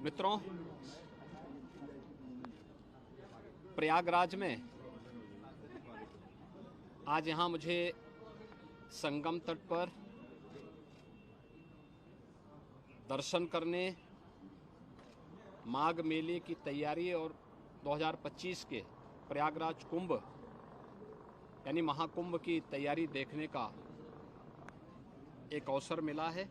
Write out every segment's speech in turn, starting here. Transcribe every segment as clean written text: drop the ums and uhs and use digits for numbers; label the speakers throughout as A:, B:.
A: मित्रों, प्रयागराज में आज यहाँ मुझे संगम तट पर दर्शन करने, माघ मेले की तैयारी और 2025 के प्रयागराज कुंभ यानी महाकुंभ की तैयारी देखने का एक अवसर मिला है।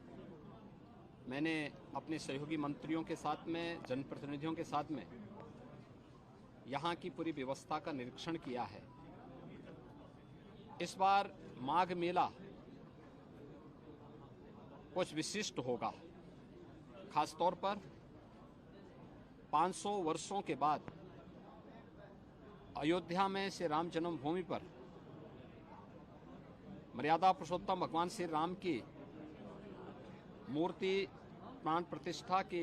A: मैंने अपने सहयोगी मंत्रियों के साथ में, जनप्रतिनिधियों के साथ में यहाँ की पूरी व्यवस्था का निरीक्षण किया है। इस बार माघ मेला कुछ विशिष्ट होगा। खासतौर पर 500 वर्षों के बाद अयोध्या में श्री राम जन्मभूमि पर मर्यादा पुरुषोत्तम भगवान श्री राम की मूर्ति प्राण प्रतिष्ठा के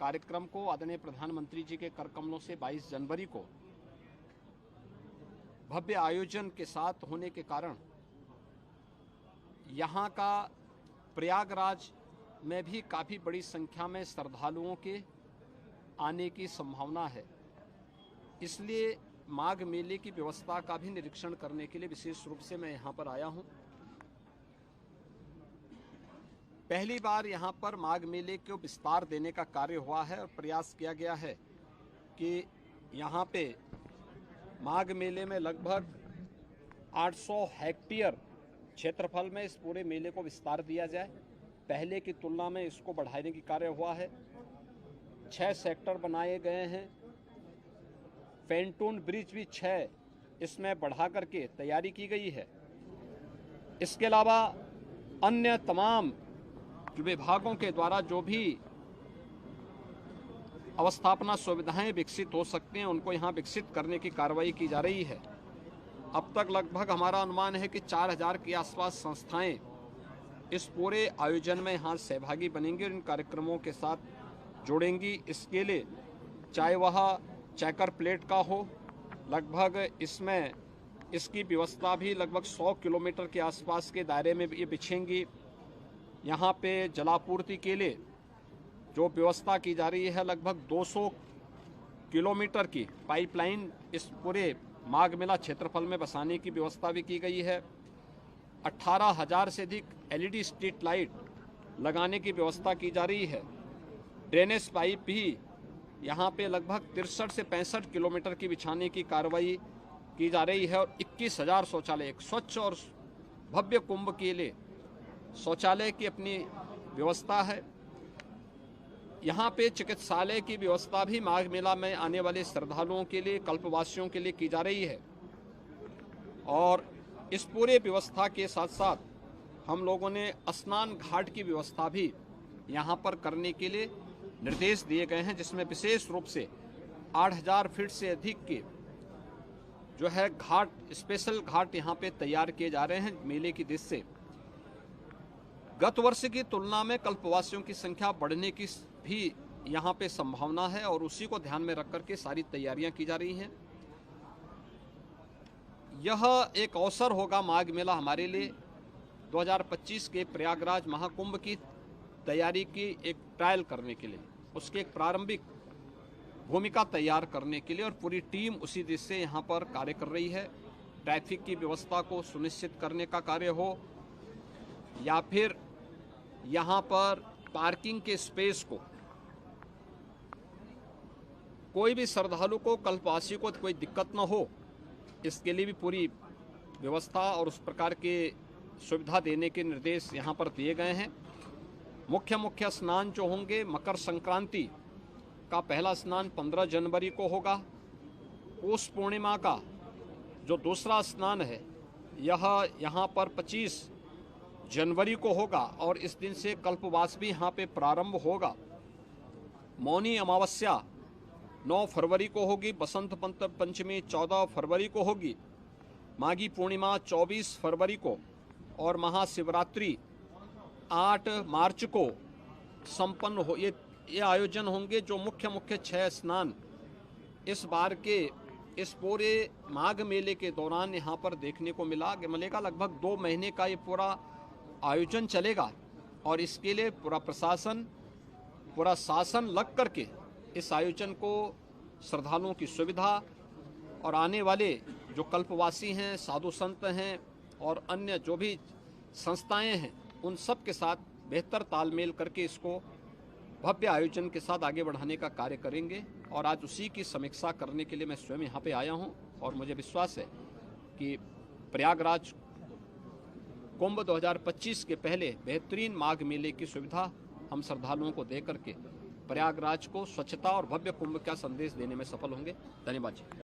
A: कार्यक्रम को आदरणीय प्रधानमंत्री जी के कर कमलों से 22 जनवरी को भव्य आयोजन के साथ होने के कारण यहाँ का प्रयागराज में भी काफ़ी बड़ी संख्या में श्रद्धालुओं के आने की संभावना है। इसलिए माघ मेले की व्यवस्था का भी निरीक्षण करने के लिए विशेष रूप से मैं यहाँ पर आया हूँ। पहली बार यहाँ पर माघ मेले को विस्तार देने का कार्य हुआ है और प्रयास किया गया है कि यहाँ पे माघ मेले में लगभग 800 हेक्टेयर क्षेत्रफल में इस पूरे मेले को विस्तार दिया जाए। पहले की तुलना में इसको बढ़ाने की कार्य हुआ है। 6 सेक्टर बनाए गए हैं। पेंटून ब्रिज भी 6 इसमें बढ़ा करके तैयारी की गई है। इसके अलावा अन्य तमाम विभागों के द्वारा जो भी अवस्थापना सुविधाएं विकसित हो सकती हैं उनको यहाँ विकसित करने की कार्रवाई की जा रही है। अब तक लगभग हमारा अनुमान है कि 4000 के आसपास संस्थाएं इस पूरे आयोजन में यहाँ सहभागी बनेंगी और इन कार्यक्रमों के साथ जुड़ेंगी। इसके लिए चाहे वह चेकर प्लेट का हो, लगभग इसमें इसकी व्यवस्था भी लगभग 100 किलोमीटर के आसपास के दायरे में ये बिछेंगी। यहाँ पे जलापूर्ति के लिए जो व्यवस्था की जा रही है, लगभग 200 किलोमीटर की पाइपलाइन इस पूरे माघ मेला क्षेत्रफल में बसाने की व्यवस्था भी की गई है। 18,000 से अधिक LED स्ट्रीट लाइट लगाने की व्यवस्था की जा रही है। ड्रेनेज पाइप भी यहाँ पे लगभग 63 से 65 किलोमीटर की बिछाने की कार्रवाई की जा रही है और 21,000 शौचालय, एक स्वच्छ और भव्य कुंभ के लिए शौचालय की अपनी व्यवस्था है। यहाँ पे चिकित्सालय की व्यवस्था भी माघ मेला में आने वाले श्रद्धालुओं के लिए, कल्पवासियों के लिए की जा रही है। और इस पूरे व्यवस्था के साथ साथ हम लोगों ने स्नान घाट की व्यवस्था भी यहाँ पर करने के लिए निर्देश दिए गए हैं, जिसमें विशेष रूप से 8000 फीट से अधिक के जो है घाट, स्पेशल घाट यहाँ पे तैयार किए जा रहे हैं मेले की दृष्टि से। गत वर्ष की तुलना में कल्पवासियों की संख्या बढ़ने की भी यहाँ पे संभावना है और उसी को ध्यान में रख करके सारी तैयारियां की जा रही हैं। यह एक अवसर होगा माघ मेला हमारे लिए 2025 के प्रयागराज महाकुंभ की तैयारी की एक ट्रायल करने के लिए, उसके एक प्रारंभिक भूमिका तैयार करने के लिए, और पूरी टीम उसी दिशा से यहाँ पर कार्य कर रही है। ट्रैफिक की व्यवस्था को सुनिश्चित करने का कार्य हो या फिर यहाँ पर पार्किंग के स्पेस को, कोई भी श्रद्धालु को, कल्पवासी को कोई दिक्कत न हो, इसके लिए भी पूरी व्यवस्था और उस प्रकार के सुविधा देने के निर्देश यहाँ पर दिए गए हैं। मुख्य स्नान जो होंगे, मकर संक्रांति का पहला स्नान 15 जनवरी को होगा। पौष पूर्णिमा का जो दूसरा स्नान है यह यहाँ पर 25 जनवरी को होगा और इस दिन से कल्पवास भी यहाँ पे प्रारंभ होगा। मौनी अमावस्या 9 फरवरी को होगी। बसंत पंचमी 14 फरवरी को होगी। माघी पूर्णिमा 24 फरवरी को और महाशिवरात्रि 8 मार्च को संपन्न हो। ये आयोजन होंगे जो मुख्य 6 स्नान इस बार के इस पूरे माघ मेले के दौरान यहाँ पर देखने को मिलेगा। लगभग 2 महीने का ये पूरा आयोजन चलेगा और इसके लिए पूरा प्रशासन पूरा शासन लग करके इस आयोजन को श्रद्धालुओं की सुविधा और आने वाले जो कल्पवासी हैं, साधु संत हैं और अन्य जो भी संस्थाएं हैं, उन सब के साथ बेहतर तालमेल करके इसको भव्य आयोजन के साथ आगे बढ़ाने का कार्य करेंगे। और आज उसी की समीक्षा करने के लिए मैं स्वयं यहाँ पे आया हूँ और मुझे विश्वास है कि प्रयागराज कुंभ 2025 के पहले बेहतरीन माघ मेले की सुविधा हम श्रद्धालुओं को दे करके प्रयागराज को स्वच्छता और भव्य कुंभ का संदेश देने में सफल होंगे। धन्यवाद जी।